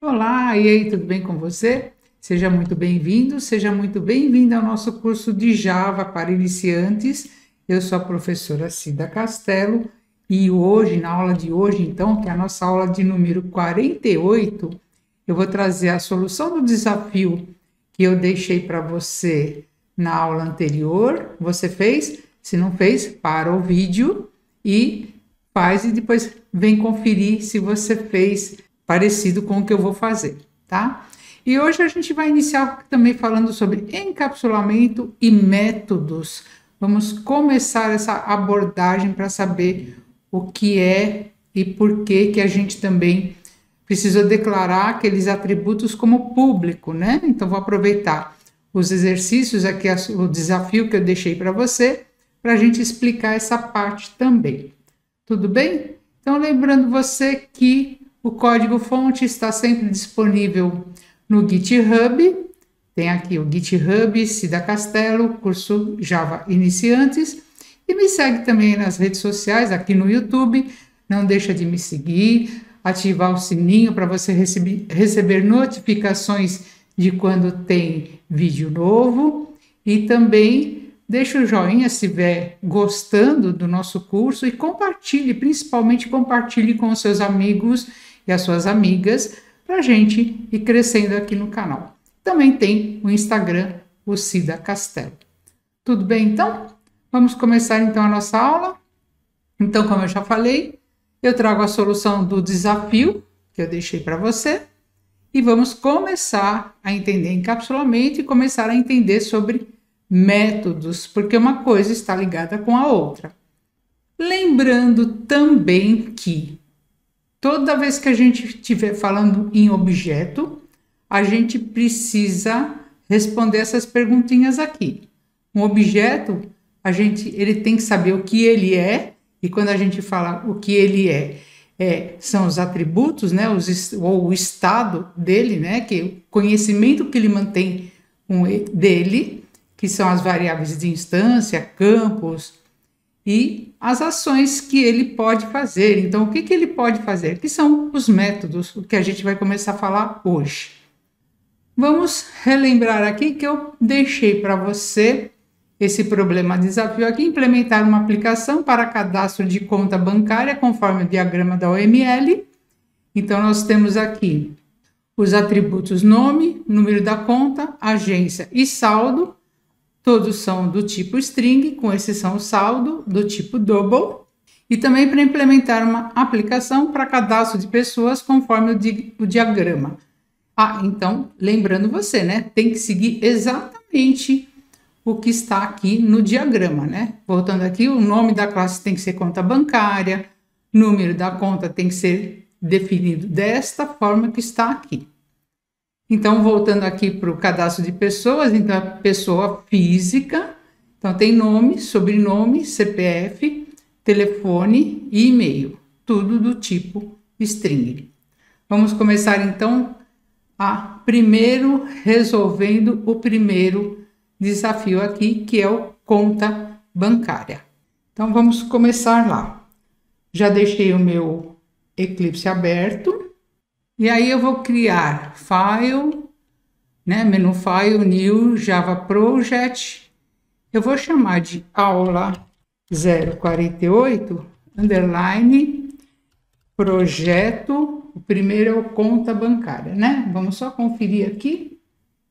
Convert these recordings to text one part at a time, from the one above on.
Olá, e aí, tudo bem com você? Seja muito bem-vindo, seja muito bem-vinda ao nosso curso de Java para iniciantes. Eu sou a professora Cida Castelo e hoje, na aula de hoje, então, que é a nossa aula de número 48, eu vou trazer a solução do desafio que eu deixei para você na aula anterior. Você fez? Se não fez, para o vídeo e faz e depois vem conferir se você fez parecido com o que eu vou fazer, tá? E hoje a gente vai iniciar também falando sobre encapsulamento e métodos. Vamos começar essa abordagem para saber o que é e por que a gente também precisa declarar aqueles atributos como público, né? Então vou aproveitar os exercícios aqui, o desafio que eu deixei para você, para a gente explicar essa parte também. Tudo bem? Então, lembrando você que o código-fonte está sempre disponível no GitHub. Tem aqui o GitHub Cida Castelo, curso Java Iniciantes. E me segue também nas redes sociais, aqui no YouTube. Não deixa de me seguir, ativar o sininho para você receber notificações de quando tem vídeo novo. E também deixa o joinha se estiver gostando do nosso curso e compartilhe, principalmente compartilhe com os seus amigos e as suas amigas, para a gente ir crescendo aqui no canal. Também tem o Instagram, o Cida Castelo. Tudo bem, então? Vamos começar, então, a nossa aula. Então, como eu já falei, eu trago a solução do desafio que eu deixei para você e vamos começar a entender encapsulamento e começar a entender sobre métodos, porque uma coisa está ligada com a outra. Lembrando também que toda vez que a gente estiver falando em objeto, a gente precisa responder essas perguntinhas aqui. Um objeto, ele tem que saber o que ele é, e quando a gente fala o que ele são os atributos, né, ou o estado dele, né, que o conhecimento que ele mantém dele, que são as variáveis de instância, campos, e as ações que ele pode fazer. Então, o que ele pode fazer? Que são os métodos, o que a gente vai começar a falar hoje. Vamos relembrar aqui que eu deixei para você esse problema desafio aqui, implementar uma aplicação para cadastro de conta bancária conforme o diagrama da OML. Então, nós temos aqui os atributos nome, número da conta, agência e saldo. Todos são do tipo string, com exceção o saldo, do tipo double. E também para implementar uma aplicação para cadastro de pessoas conforme o diagrama. Então, lembrando você, né? Tem que seguir exatamente o que está aqui no diagrama, né? Voltando aqui, o nome da classe tem que ser conta bancária, número da conta tem que ser definido desta forma que está aqui. Então, voltando aqui para o cadastro de pessoas, então, a pessoa física, então tem nome, sobrenome, CPF, telefone e e-mail, tudo do tipo string. Vamos começar, então, primeiro resolvendo o primeiro desafio aqui, que é o conta bancária. Então, vamos começar lá. Já deixei o meu Eclipse aberto. E aí eu vou criar file, né, menu file, new, Java Project. Eu vou chamar de aula 048, underline, projeto. O primeiro é o conta bancária, né? Vamos só conferir aqui.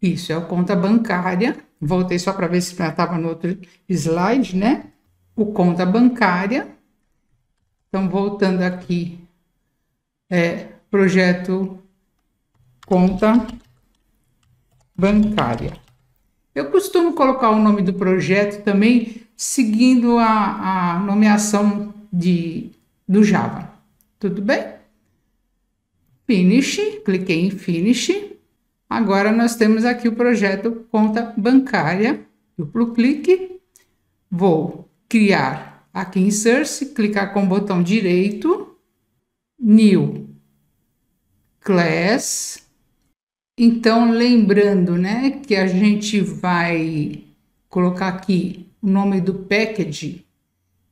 Isso, é o conta bancária. Voltei só para ver se já estava no outro slide, né? O conta bancária. Então, voltando aqui, projeto conta bancária. Eu costumo colocar o nome do projeto também seguindo a nomeação do Java. Tudo bem? Finish, cliquei em Finish. Agora nós temos aqui o projeto conta bancária. Duplo clique. Vou criar aqui em Source, clicar com o botão direito. New Class. Então, lembrando, né, que a gente vai colocar aqui o nome do package.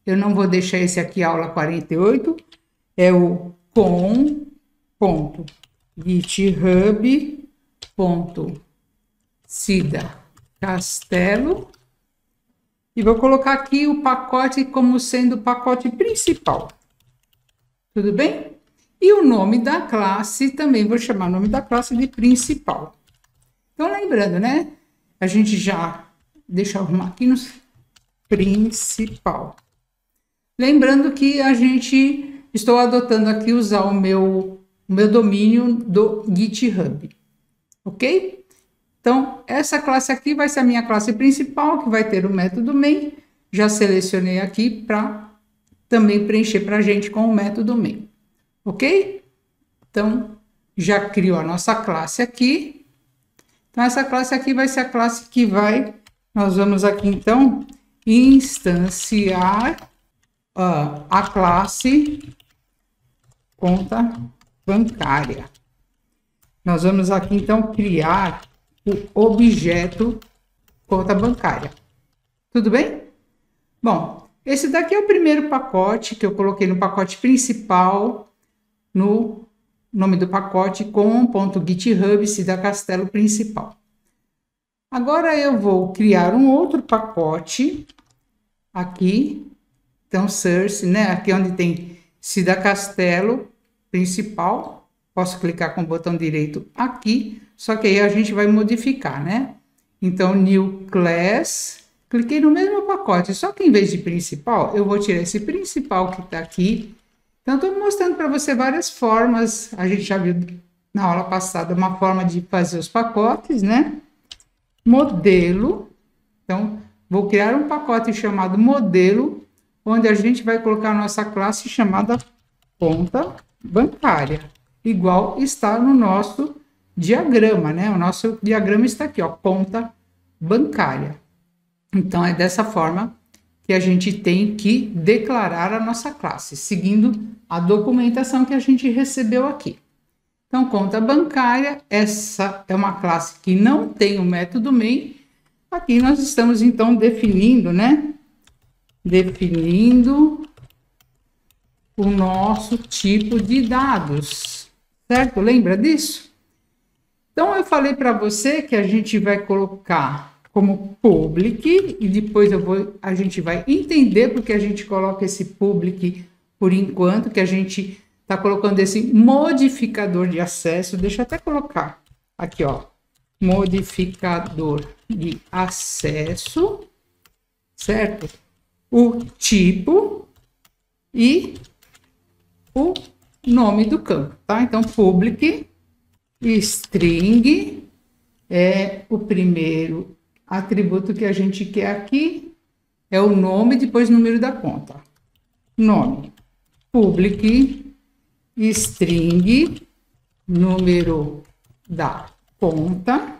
Eu não vou deixar esse aqui, aula 48, é o com.java github.sidacastelo e vou colocar aqui o pacote como sendo o pacote principal. Tudo bem? E o nome da classe, também vou chamar o nome da classe de principal. Então, lembrando, né? A gente já... Deixa eu arrumar aqui no principal. Lembrando que estou adotando aqui usar o meu domínio do GitHub. Ok? Então, essa classe aqui vai ser a minha classe principal, que vai ter o método main. Já selecionei aqui para também preencher para a gente com o método main. Ok? Então, já criou a nossa classe aqui. Então, essa classe aqui vai ser a classe que nós vamos aqui, então, instanciar a classe conta bancária. Nós vamos aqui, então, criar o objeto conta bancária. Tudo bem? Bom, esse daqui é o primeiro pacote que eu coloquei no pacote principal, no nome do pacote com.github sidacastelo principal. Agora eu vou criar um outro pacote aqui, então source, né? Aqui onde tem sidacastelo principal, posso clicar com o botão direito aqui, só que aí a gente vai modificar, né? Então new class, cliquei no mesmo pacote, só que em vez de principal, eu vou tirar esse principal que está aqui. Então, estou mostrando para você várias formas, a gente já viu na aula passada uma forma de fazer os pacotes, né? Modelo, então, vou criar um pacote chamado modelo, onde a gente vai colocar a nossa classe chamada conta bancária, igual está no nosso diagrama, né? O nosso diagrama está aqui, ó, conta bancária. Então, é dessa forma que a gente tem que declarar a nossa classe, seguindo a documentação que a gente recebeu aqui. Então, conta bancária, essa é uma classe que não tem o método main. Aqui nós estamos, então, definindo, né? Definindo o nosso tipo de dados, certo? Lembra disso? Então, eu falei para você que a gente vai colocar como public, e depois a gente vai entender porque a gente coloca esse public por enquanto, que a gente está colocando esse modificador de acesso. Deixa eu até colocar aqui, ó, modificador de acesso, certo? O tipo e o nome do campo, tá? Então, public string é o primeiro atributo que a gente quer aqui, é o nome, depois o número da conta. Nome, public, string, número da conta.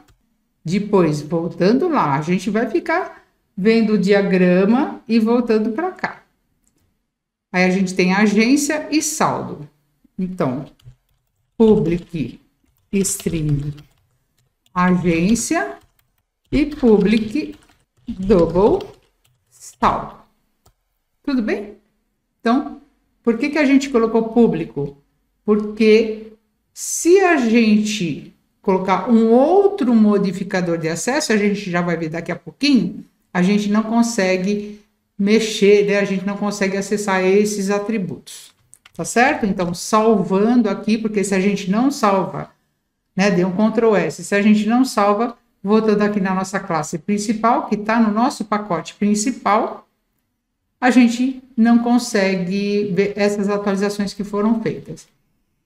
Depois, voltando lá, a gente vai ficar vendo o diagrama e voltando para cá. Aí a gente tem agência e saldo. Então, public, string, agência e public double saldo. Tudo bem? Então, por que a gente colocou público? Porque se a gente colocar um outro modificador de acesso, a gente já vai ver daqui a pouquinho, a gente não consegue mexer, né? A gente não consegue acessar esses atributos. Tá certo? Então, salvando aqui, porque se a gente não salva, né? Dê um Ctrl S. Se a gente não salva, voltando aqui na nossa classe principal, que está no nosso pacote principal, a gente não consegue ver essas atualizações que foram feitas.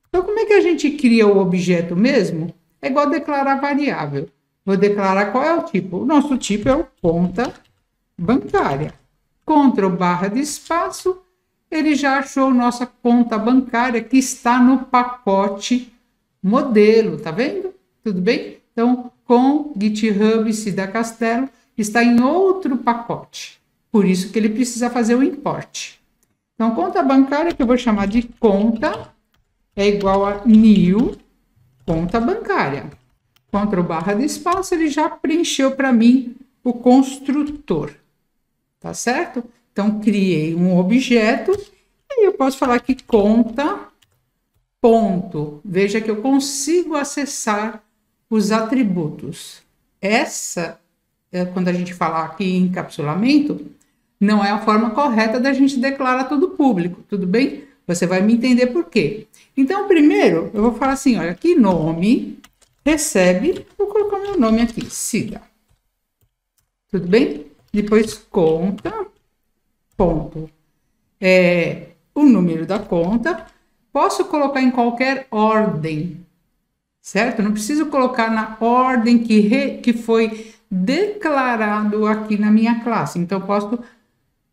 Então, como é que a gente cria o objeto mesmo? É igual declarar variável. Vou declarar qual é o tipo. O nosso tipo é o conta bancária. Ctrl barra de espaço, ele já achou nossa conta bancária que está no pacote modelo, tá vendo? Tudo bem? Então, com GitHub sidacastelo está em outro pacote. Por isso que ele precisa fazer o import. Então, conta bancária, que eu vou chamar de conta, é igual a new conta bancária. Ctrl barra de espaço, ele já preencheu para mim o construtor. Tá certo? Então, criei um objeto e eu posso falar que conta ponto. Veja que eu consigo acessar os atributos. Quando a gente falar aqui em encapsulamento, não é a forma correta da gente declarar tudo público, tudo bem? Você vai me entender por quê. Então, primeiro, eu vou falar assim, olha, aqui nome, recebe, vou colocar meu nome aqui, Cida. Tudo bem? Depois conta, ponto. O número da conta, posso colocar em qualquer ordem, certo? Não preciso colocar na ordem que foi declarado aqui na minha classe. Então, posso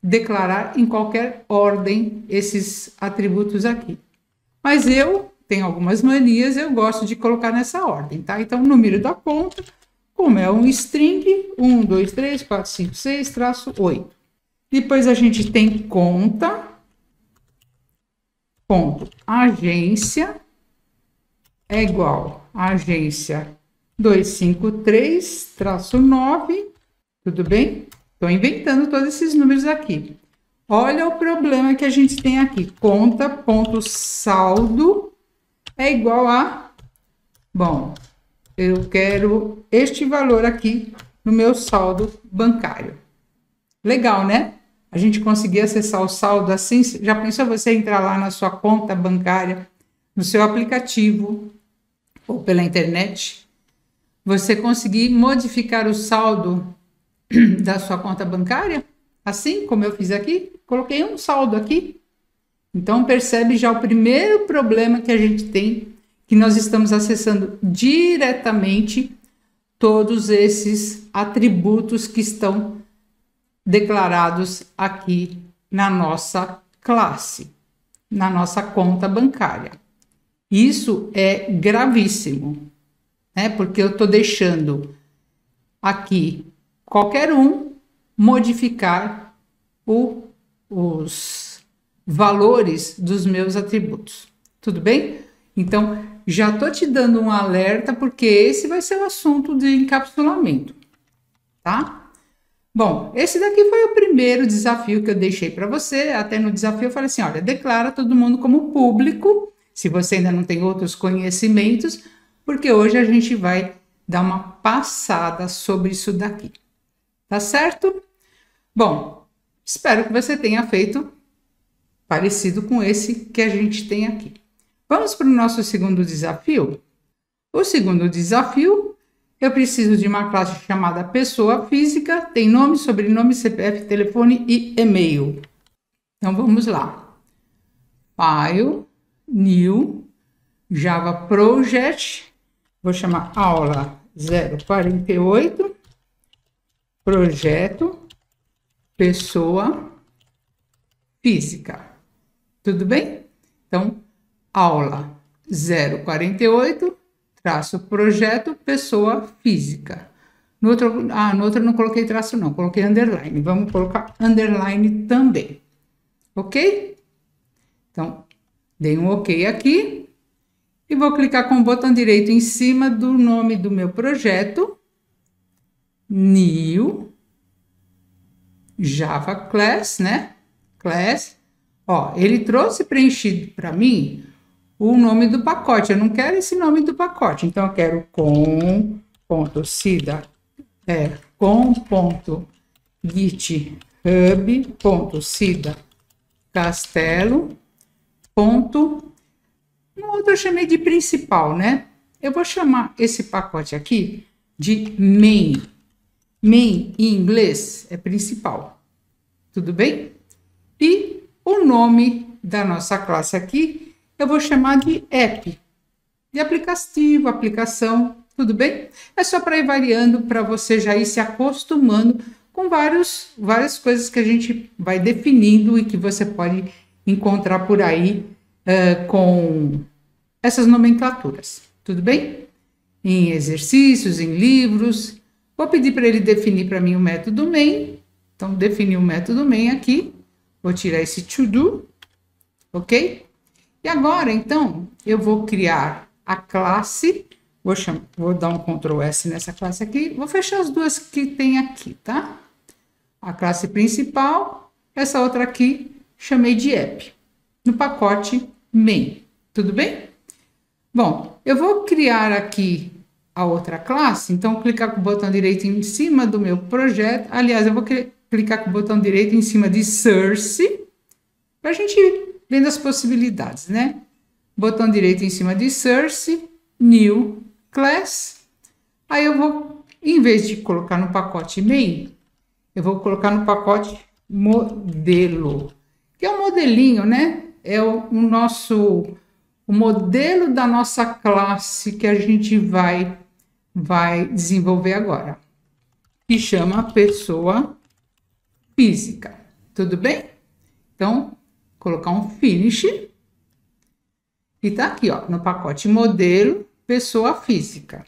declarar em qualquer ordem esses atributos aqui. Mas eu tenho algumas manias, eu gosto de colocar nessa ordem, tá? Então, o número da conta, como é um string, 1, 2, 3, 4, 5, 6, traço 8. Depois a gente tem conta, ponto, agência, é igual a agência 253, traço 9, tudo bem? Estou inventando todos esses números aqui. Olha o problema que a gente tem aqui. Conta, ponto, saldo, é igual a... Bom, eu quero este valor aqui no meu saldo bancário. Legal, né? A gente conseguir acessar o saldo assim. Já pensou você entrar lá na sua conta bancária, no seu aplicativo ou pela internet? Você conseguir modificar o saldo da sua conta bancária? Assim como eu fiz aqui, coloquei um saldo aqui. Então, percebe já o primeiro problema que a gente tem, que nós estamos acessando diretamente todos esses atributos que estão declarados aqui na nossa classe, na nossa conta bancária. Isso é gravíssimo, né? Porque eu estou deixando aqui qualquer um modificar os valores dos meus atributos. Tudo bem? Então, já estou te dando um alerta, porque esse vai ser o assunto de encapsulamento, tá? Bom, esse daqui foi o primeiro desafio que eu deixei para você. Até no desafio eu falei assim, olha, declara todo mundo como público, se você ainda não tem outros conhecimentos, porque hoje a gente vai dar uma passada sobre isso daqui. Tá certo? Bom, espero que você tenha feito parecido com esse que a gente tem aqui. Vamos para o nosso segundo desafio? O segundo desafio, eu preciso de uma classe chamada pessoa física, tem nome, sobrenome, CPF, telefone e e-mail. Então, vamos lá. File, New, Java Project, vou chamar aula 048, projeto, pessoa física. Tudo bem? Então, aula 048, traço projeto, pessoa física. No outro eu não coloquei traço não, coloquei underline. Vamos colocar underline também. Ok? Então, dei um ok aqui. E vou clicar com o botão direito em cima do nome do meu projeto. New Java Class, né? Class. Ó, ele trouxe preenchido para mim o nome do pacote. Eu não quero esse nome do pacote. Então, eu quero com.github.sida castelo. No outro eu chamei de principal, né? Eu vou chamar esse pacote aqui de main. Main em inglês é principal. Tudo bem? E o nome da nossa classe aqui eu vou chamar de app. De aplicativo, aplicação, tudo bem? É só para ir variando, para você já ir se acostumando com várias coisas que a gente vai definindo e que você pode encontrar por aí com essas nomenclaturas, tudo bem? Em exercícios, em livros. Vou pedir para ele definir para mim o método main. Então, definir o método main aqui. Vou tirar esse to do, ok? E agora, então, eu vou criar a classe. Vou dar um Ctrl S nessa classe aqui. Vou fechar as duas que tem aqui, tá? A classe principal, essa outra aqui, chamei de app. No pacote main. Tudo bem? Bom, eu vou criar aqui a outra classe, então clicar com o botão direito em cima do meu projeto. Aliás, eu vou clicar com o botão direito em cima de Source, para a gente ir vendo as possibilidades, né? Botão direito em cima de Source, New Class. Aí eu vou, em vez de colocar no pacote main, eu vou colocar no pacote modelo, que é um modelinho, né? É o modelo da nossa classe que a gente vai desenvolver agora, que chama pessoa física. Tudo bem? Então, colocar um finish e tá aqui, ó, no pacote modelo pessoa física.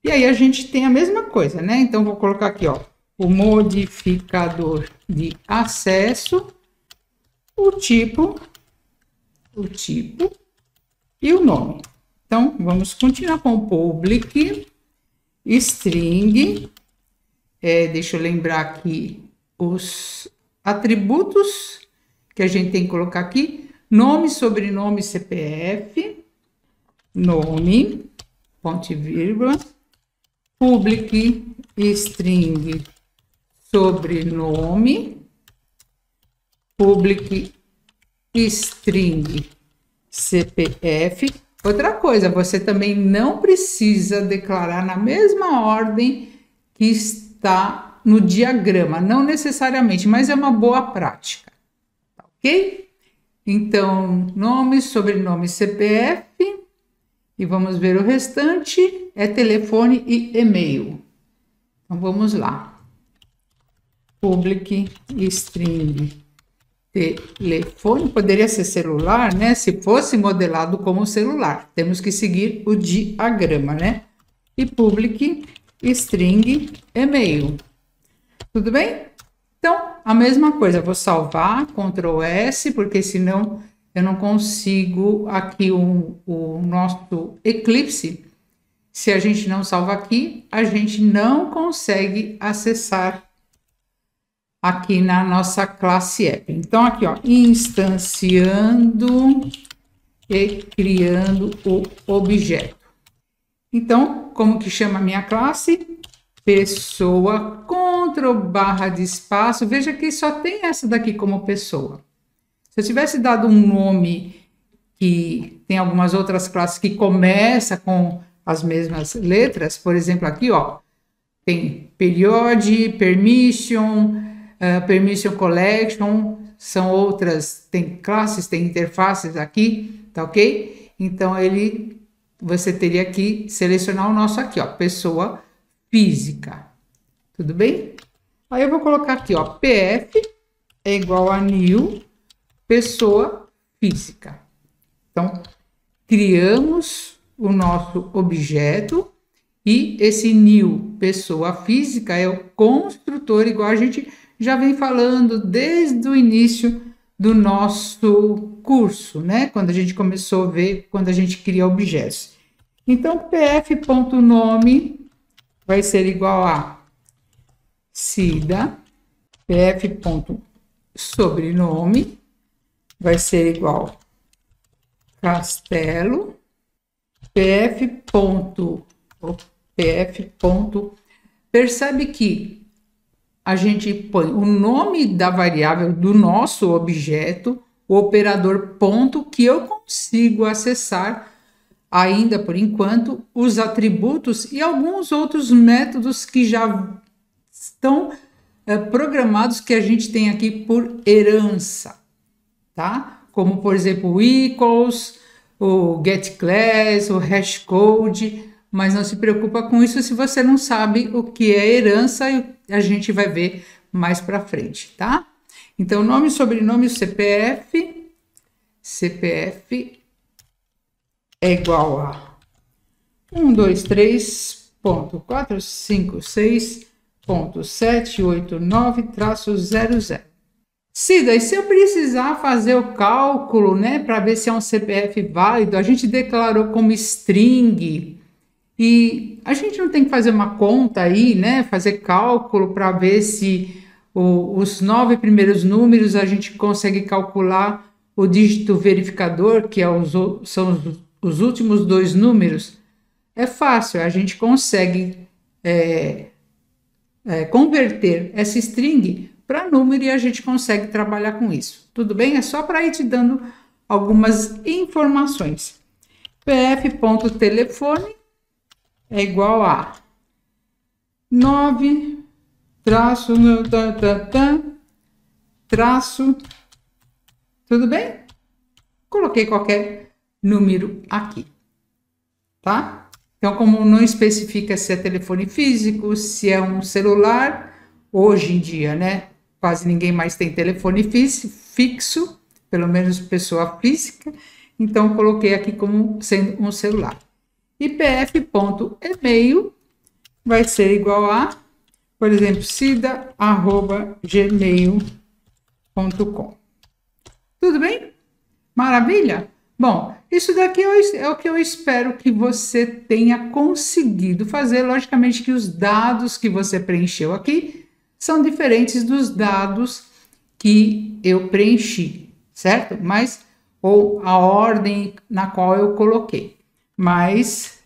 E aí a gente tem a mesma coisa, né? Então, vou colocar aqui, ó, o modificador de acesso, o tipo e o nome. Então, vamos continuar com o public string. Deixa eu lembrar aqui os atributos que a gente tem que colocar aqui: nome, sobrenome, CPF, nome, ponto e vírgula, public string, sobrenome, public string, CPF. Outra coisa, você também não precisa declarar na mesma ordem que está no diagrama, não necessariamente, mas é uma boa prática, tá ok? Então, nome, sobrenome, CPF, e vamos ver o restante, é telefone e e-mail. Então, vamos lá. Public string telefone, poderia ser celular, né? Se fosse modelado como celular, temos que seguir o diagrama, né? E public string e-mail. Tudo bem? Então, a mesma coisa, vou salvar, Ctrl S, porque senão eu não consigo aqui o nosso Eclipse. Se a gente não salva aqui, a gente não consegue acessar aqui na nossa classe app. Então, aqui, ó, instanciando e criando o objeto. Então, como que chama a minha classe? Pessoa, Ctrl barra de espaço. Veja que só tem essa daqui como pessoa. Se eu tivesse dado um nome que tem algumas outras classes que começa com as mesmas letras, por exemplo, aqui, ó, tem period, permission, permission collection, são outras, tem classes, tem interfaces aqui, tá ok? Então, você teria que selecionar o nosso aqui, ó, pessoa física, tudo bem? Aí eu vou colocar aqui, ó, PF é igual a new pessoa física. Então, criamos o nosso objeto e esse new pessoa física é o construtor, igual a gente já vem falando desde o início do nosso curso, né? Quando a gente começou a ver, quando a gente cria objetos. Então, pf.nome vai ser igual a Cida, pf.sobrenome vai ser igual Castelo, percebe que a gente põe o nome da variável do nosso objeto, o operador ponto, que eu consigo acessar ainda por enquanto os atributos e alguns outros métodos que já estão programados, que a gente tem aqui por herança, tá? Como, por exemplo, o equals, o getClass, o hashcode, mas não se preocupa com isso se você não sabe o que é herança, e a gente vai ver mais para frente, tá? Então, nome, sobrenome, CPF é igual a 123.456.789-00. Cida, e se eu precisar fazer o cálculo, né, para ver se é um CPF válido, a gente declarou como string, e a gente não tem que fazer uma conta aí, né, fazer cálculo para ver se os 9 primeiros números a gente consegue calcular o dígito verificador, que são os últimos dois números, é fácil, a gente consegue converter essa string para número e a gente consegue trabalhar com isso. Tudo bem? É só para ir te dando algumas informações. pf.telefone é igual a 9 traço, traço, tudo bem? Coloquei qualquer número aqui, tá? Então, como não especifica se é telefone físico, se é um celular, hoje em dia, né? Quase ninguém mais tem telefone fixo, pelo menos pessoa física, então coloquei aqui como sendo um celular. E pf.email vai ser igual a, por exemplo, cida@gmail.com. Tudo bem? Maravilha? Bom, isso daqui é o que eu espero que você tenha conseguido fazer. Logicamente que os dados que você preencheu aqui são diferentes dos dados que eu preenchi, certo? Ou a ordem na qual eu coloquei. Mas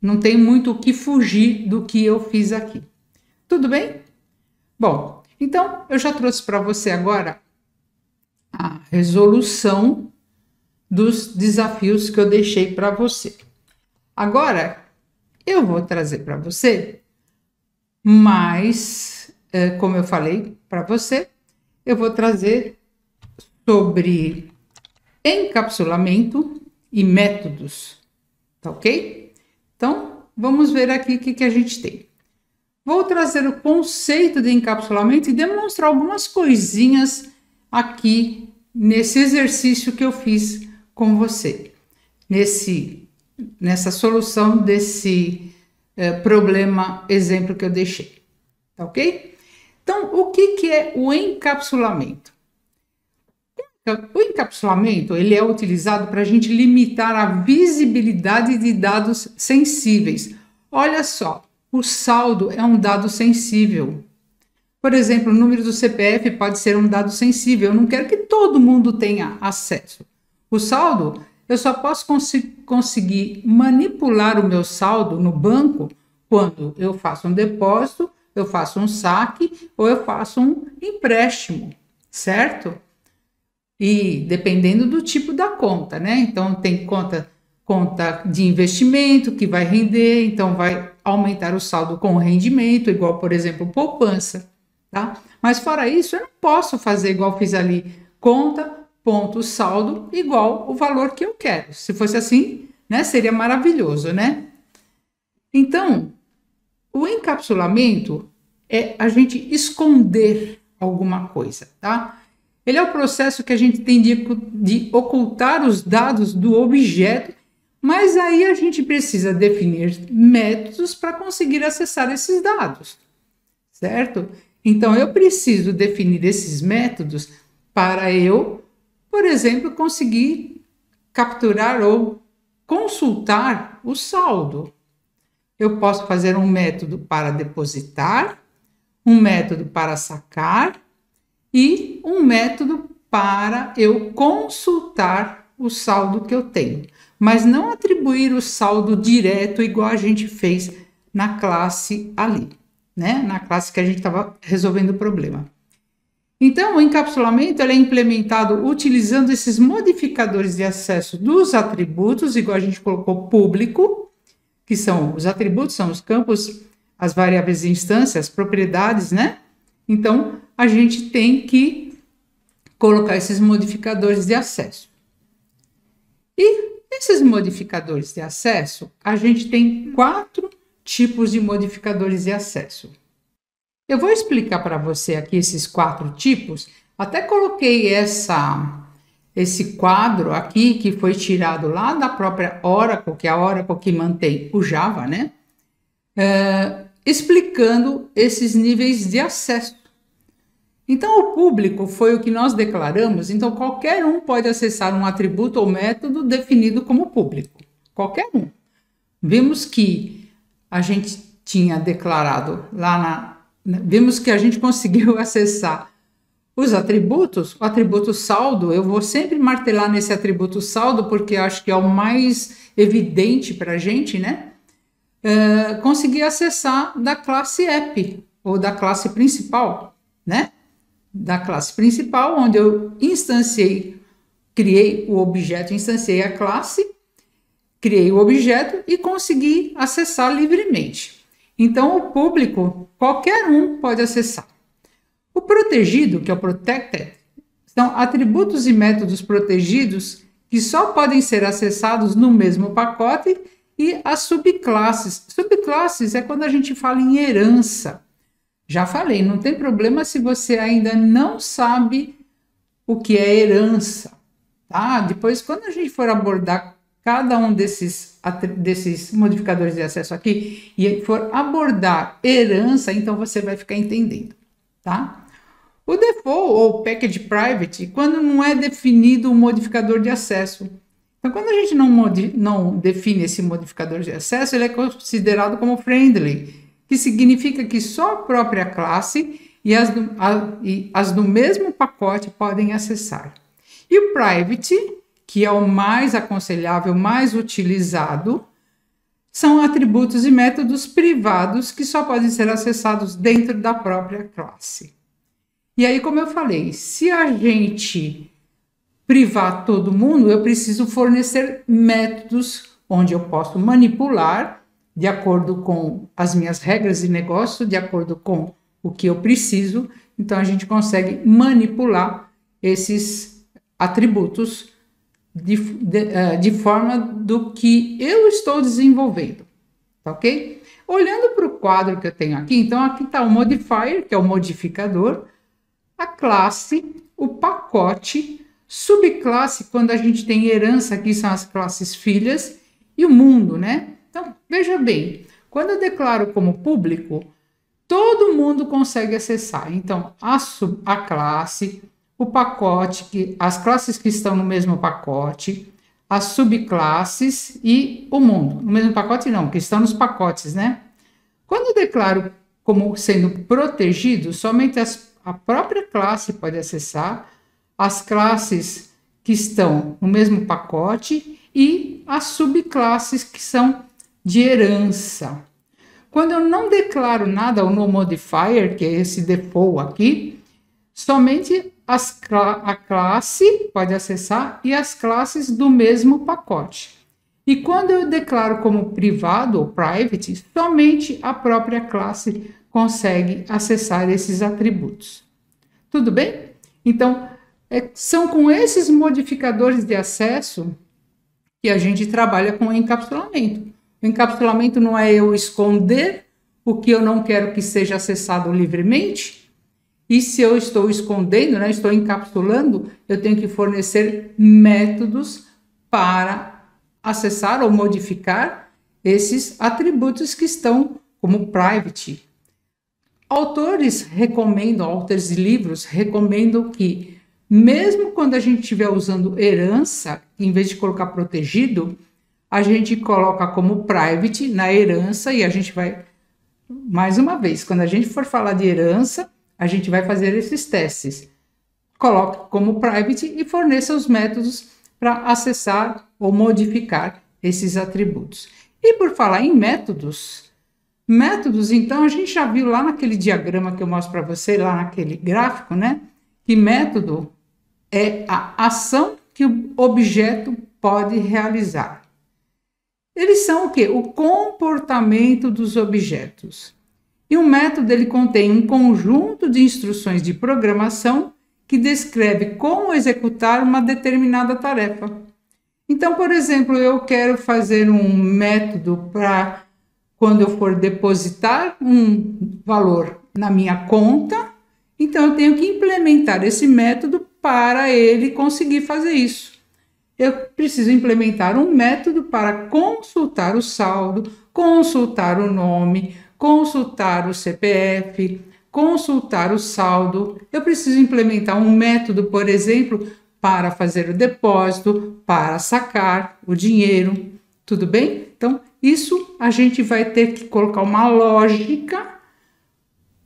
não tem muito o que fugir do que eu fiz aqui. Tudo bem? Bom, então eu já trouxe para você agora a resolução dos desafios que eu deixei para você. Agora, eu vou trazer para você mais, como eu falei para você, eu vou trazer sobre encapsulamento e métodos, tá ok? Então, vamos ver aqui o que a gente tem. Vou trazer o conceito de encapsulamento e demonstrar algumas coisinhas aqui nesse exercício que eu fiz com você, nessa solução desse problema, exemplo que eu deixei, tá ok? Então, o que é o encapsulamento? O encapsulamento ele é utilizado para a gente limitar a visibilidade de dados sensíveis. Olha só, o saldo é um dado sensível. Por exemplo, o número do CPF pode ser um dado sensível. Eu não quero que todo mundo tenha acesso. O saldo, eu só posso conseguir manipular o meu saldo no banco quando eu faço um depósito, eu faço um saque ou eu faço um empréstimo, certo? E dependendo do tipo da conta, né? Então, tem conta de investimento que vai render, então vai aumentar o saldo com o rendimento, igual, por exemplo, poupança. Tá? Mas fora isso, eu não posso fazer igual fiz ali, conta, ponto, saldo, igual o valor que eu quero. Se fosse assim, né, seria maravilhoso, né? Então, o encapsulamento é a gente esconder alguma coisa, tá? Ele é o processo que a gente tem de ocultar os dados do objeto, mas aí a gente precisa definir métodos para conseguir acessar esses dados, certo? Então, eu preciso definir esses métodos para eu, por exemplo, conseguir capturar ou consultar o saldo. Eu posso fazer um método para depositar, um método para sacar e um método para eu consultar o saldo que eu tenho, mas não atribuir o saldo direto igual a gente fez na classe ali, né? Na classe que a gente estava resolvendo o problema. Então, o encapsulamento ele é implementado utilizando esses modificadores de acesso dos atributos, igual a gente colocou público, que são os atributos, são os campos, as variáveis de instância, as propriedades, né? Então, a gente tem que colocar esses modificadores de acesso. E esses modificadores de acesso, a gente tem 4 tipos de modificadores de acesso. Eu vou explicar para você aqui esses 4 tipos. Até coloquei esse quadro aqui, que foi tirado lá da própria Oracle, que é a Oracle que mantém o Java, né? Explicando esses níveis de acesso. Então, o público foi o que nós declaramos, então qualquer um pode acessar um atributo ou método definido como público. Qualquer um. Vimos que a gente tinha declarado vimos que a gente conseguiu acessar Os atributos, o atributo saldo, eu vou sempre martelar nesse atributo saldo, porque acho que é o mais evidente para a gente, né? Conseguir acessar da classe app, ou da classe principal, né? Da classe principal, onde eu criei o objeto, instanciei a classe, criei o objeto e consegui acessar livremente. Então, o público, qualquer um pode acessar. O protegido, que é o protected, são atributos e métodos protegidos que só podem ser acessados no mesmo pacote, e as subclasses. Subclasses é quando a gente fala em herança. Já falei, não tem problema se você ainda não sabe o que é herança, tá? Depois, quando a gente for abordar cada um desses modificadores de acesso aqui e for abordar herança, então você vai ficar entendendo, tá? O default ou package private, quando não é definido o modificador de acesso. Então, quando a gente não define esse modificador de acesso, ele é considerado como friendly, que significa que só a própria classe e as do mesmo pacote podem acessar. E o private, que é o mais aconselhável, mais utilizado, são atributos e métodos privados que só podem ser acessados dentro da própria classe. E aí, como eu falei, se a gente privar todo mundo, eu preciso fornecer métodos onde eu posso manipular de acordo com as minhas regras de negócio, de acordo com o que eu preciso. Então, a gente consegue manipular esses atributos de forma do que eu estou desenvolvendo, tá ok? Olhando para o quadro que eu tenho aqui, então aqui está o modifier, que é o modificador, a classe, o pacote, subclasse, quando a gente tem herança, aqui são as classes filhas, e o mundo, né? Então, veja bem, quando eu declaro como público, todo mundo consegue acessar. Então, a classe, o pacote, as classes que estão no mesmo pacote, as subclasses e o mundo. No mesmo pacote não, que estão nos pacotes, né? Quando eu declaro como sendo protegido, somente a própria classe pode acessar, as classes que estão no mesmo pacote e as subclasses que são de herança. Quando eu não declaro nada no modifier, que é esse default aqui, somente a classe pode acessar e as classes do mesmo pacote. E quando eu declaro como privado ou private, somente a própria classe consegue acessar esses atributos. Tudo bem? Então, são com esses modificadores de acesso que a gente trabalha com o encapsulamento. O encapsulamento não é eu esconder o que eu não quero que seja acessado livremente. E se eu estou escondendo, né, estou encapsulando, eu tenho que fornecer métodos para acessar ou modificar esses atributos que estão como private. Autores de livros recomendam que, mesmo quando a gente estiver usando herança, em vez de colocar protegido, a gente coloca como private na herança e a gente vai, mais uma vez, quando a gente for falar de herança, a gente vai fazer esses testes. Coloque como private e forneça os métodos para acessar ou modificar esses atributos. E por falar em métodos, então, a gente já viu lá naquele diagrama que eu mostro para você, lá naquele gráfico, né? Que método é a ação que o objeto pode realizar. Eles são o quê? O comportamento dos objetos. E o método ele contém um conjunto de instruções de programação que descreve como executar uma determinada tarefa. Então, por exemplo, eu quero fazer um método para quando eu for depositar um valor na minha conta, então eu tenho que implementar esse método para ele conseguir fazer isso. Eu preciso implementar um método para consultar o saldo, consultar o nome, consultar o CPF, consultar o saldo. Eu preciso implementar um método, por exemplo, para fazer o depósito, para sacar o dinheiro. Tudo bem? Então, isso a gente vai ter que colocar uma lógica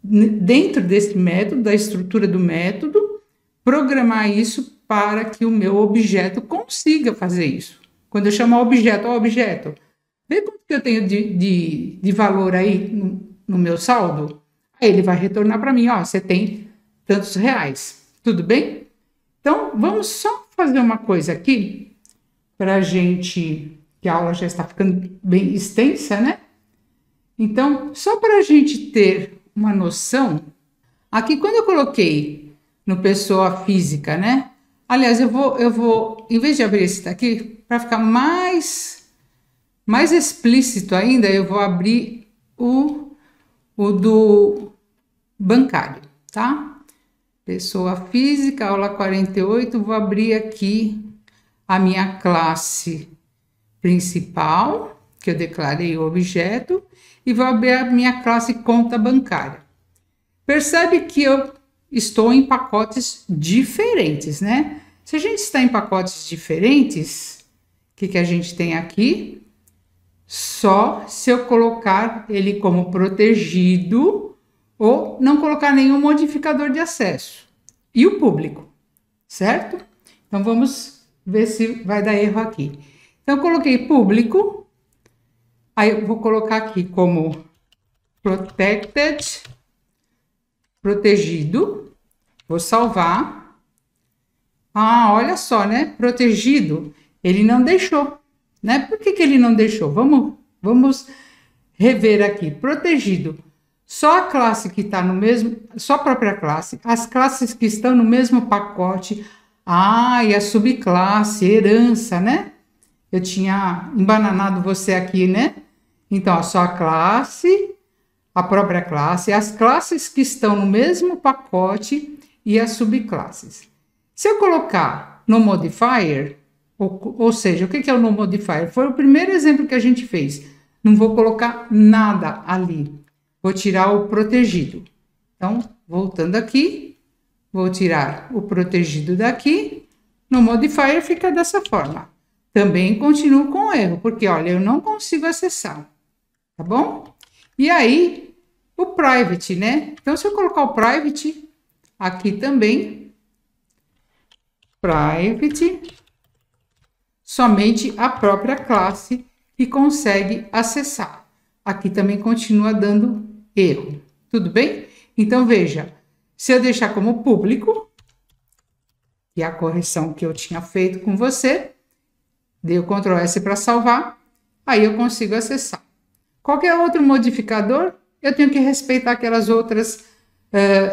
dentro desse método, da estrutura do método, programar isso para que o meu objeto consiga fazer isso. Quando eu chamar objeto, ó, objeto, vê quanto que eu tenho de valor aí no meu saldo. Aí ele vai retornar para mim, ó, você tem tantos reais. Tudo bem? Então, vamos só fazer uma coisa aqui para a gente, que a aula já está ficando bem extensa, né? Então, só para a gente ter uma noção, aqui quando eu coloquei no pessoa física, né? Aliás, eu vou, em vez de abrir esse daqui, para ficar mais explícito ainda, eu vou abrir o do bancário, tá? Pessoa física, aula 48, vou abrir aqui a minha classe principal, que eu declarei o objeto, e vou abrir a minha classe conta bancária. Percebe que eu estou em pacotes diferentes, né? Se a gente está em pacotes diferentes, o que a gente tem aqui? Só se eu colocar ele como protegido ou não colocar nenhum modificador de acesso. E o público, certo? Então, vamos ver se vai dar erro aqui. Então, eu coloquei público, aí eu vou colocar aqui como protected, protegido, vou salvar. Ah, olha só, né? Protegido, ele não deixou, né? Por que ele não deixou? Vamos rever aqui. Protegido, só a classe que está no mesmo, só a própria classe, as classes que estão no mesmo pacote. Ah, e a subclasse, herança, né? Eu tinha embananado você aqui, né? Então, só a classe, a própria classe, as classes que estão no mesmo pacote e as subclasses. Se eu colocar no modifier, ou seja, o que é o no modifier? Foi o primeiro exemplo que a gente fez. Não vou colocar nada ali. Vou tirar o protegido. Então, voltando aqui, vou tirar o protegido daqui. No modifier fica dessa forma. Também continuo com o erro, porque, olha, eu não consigo acessar. Tá bom? E aí, o private, né? Então, se eu colocar o private aqui também, private, somente a própria classe que consegue acessar. Aqui também continua dando erro. Tudo bem? Então, veja, se eu deixar como público, que é a correção que eu tinha feito com você, dei o Ctrl S para salvar, aí eu consigo acessar. Qualquer outro modificador, eu tenho que respeitar aquelas outras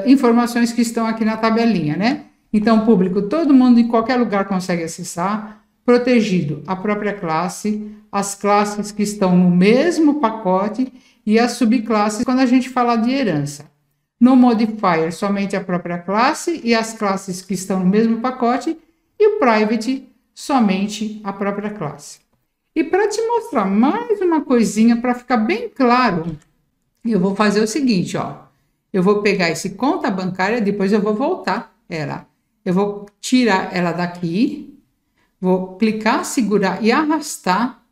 informações que estão aqui na tabelinha, né? Então, público, todo mundo em qualquer lugar consegue acessar. Protegido, a própria classe, as classes que estão no mesmo pacote e as subclasses quando a gente fala de herança. No modifier, somente a própria classe e as classes que estão no mesmo pacote e o private, somente a própria classe. E para te mostrar mais uma coisinha, para ficar bem claro, eu vou fazer o seguinte, ó. Eu vou pegar esse conta bancária, depois eu vou voltar ela. Eu vou tirar ela daqui, vou clicar, segurar e arrastar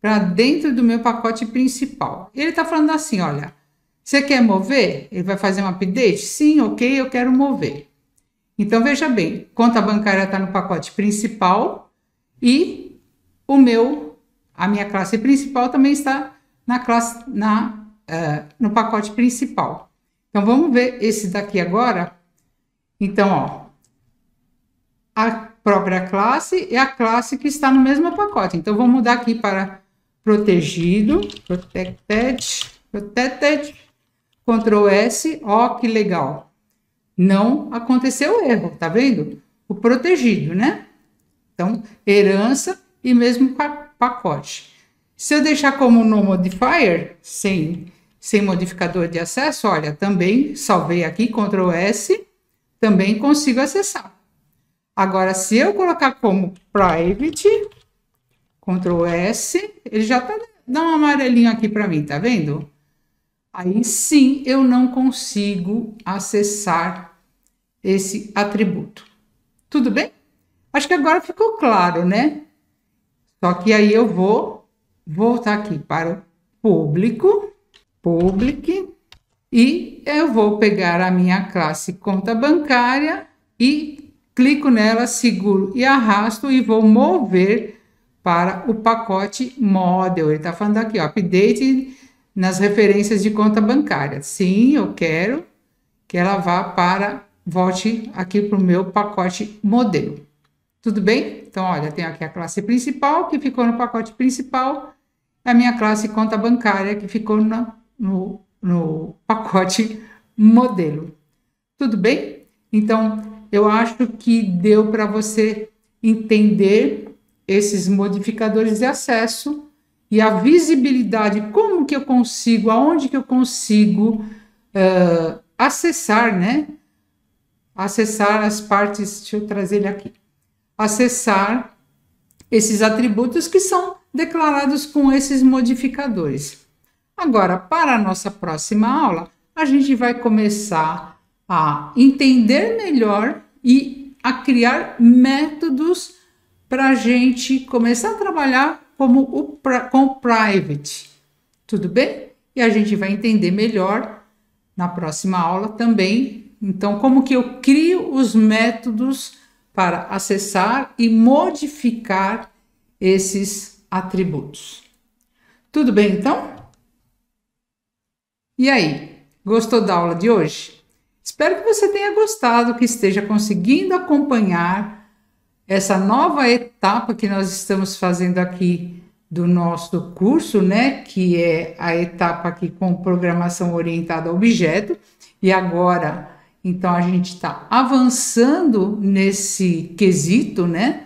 para dentro do meu pacote principal. Ele está falando assim, olha, você quer mover? Ele vai fazer um update? Sim, ok, eu quero mover. Então, veja bem, conta bancária está no pacote principal e a minha classe principal também está no pacote principal. Então, vamos ver esse daqui agora. Então, ó, a própria classe é a classe que está no mesmo pacote. Então, vou mudar aqui para protegido, protected, Ctrl S, ó, que legal. Não aconteceu erro, tá vendo? O protegido, né? Então, herança e mesmo pacote. Se eu deixar como no modifier, sem modificador de acesso, olha, também salvei aqui, Ctrl S, também consigo acessar. Agora, se eu colocar como private, Ctrl S, ele já tá dando um amarelinho aqui para mim, tá vendo? Aí sim eu não consigo acessar esse atributo. Tudo bem? Acho que agora ficou claro, né? Só que aí eu vou voltar aqui para o público, public, e eu vou pegar a minha classe conta bancária e clico nela, seguro e arrasto e vou mover para o pacote Model. Ele está falando aqui, ó, update nas referências de conta bancária. Sim, eu quero que ela volte aqui para o meu pacote modelo. Tudo bem? Então, olha, tem aqui a classe principal, que ficou no pacote principal, a minha classe conta bancária, que ficou no pacote modelo. Tudo bem? Então, eu acho que deu para você entender esses modificadores de acesso e a visibilidade, como que eu consigo, aonde que eu consigo acessar, né? Acessar as partes, deixa eu trazer ele aqui. Acessar esses atributos que são declarados com esses modificadores. Agora, para a nossa próxima aula, a gente vai começar a entender melhor e a criar métodos para a gente começar a trabalhar com o private. Tudo bem? E a gente vai entender melhor na próxima aula também. Então, como que eu crio os métodos para acessar e modificar esses atributos. Tudo bem, então? E aí, gostou da aula de hoje? Espero que você tenha gostado, que esteja conseguindo acompanhar essa nova etapa que nós estamos fazendo aqui do nosso curso, né? Que é a etapa aqui com programação orientada a objeto. E agora, então, a gente está avançando nesse quesito, né?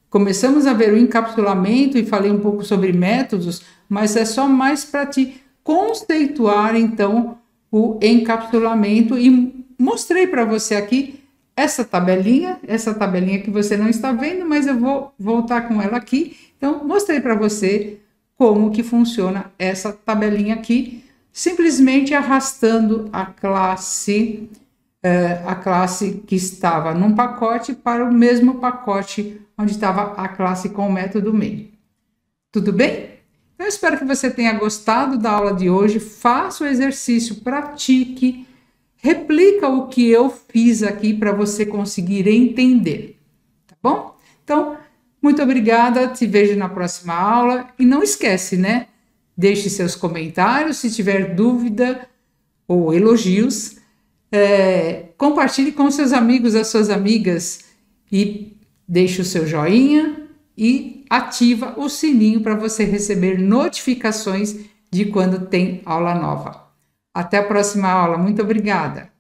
Começamos a ver o encapsulamento e falei um pouco sobre métodos, mas é só mais para te conceituar, então, o encapsulamento e mostrei para você aqui essa tabelinha que você não está vendo, mas eu vou voltar com ela aqui. Então, mostrei para você como que funciona essa tabelinha aqui, simplesmente arrastando a classe que estava num pacote para o mesmo pacote onde estava a classe com o método main. Tudo bem? Eu espero que você tenha gostado da aula de hoje. Faça o exercício, pratique, replica o que eu fiz aqui para você conseguir entender. Tá bom? Então, muito obrigada. Te vejo na próxima aula. E não esquece, né? Deixe seus comentários. Se tiver dúvida ou elogios, compartilhe com seus amigos, as suas amigas e deixe o seu joinha e ativa o sininho para você receber notificações de quando tem aula nova. Até a próxima aula. Muito obrigada.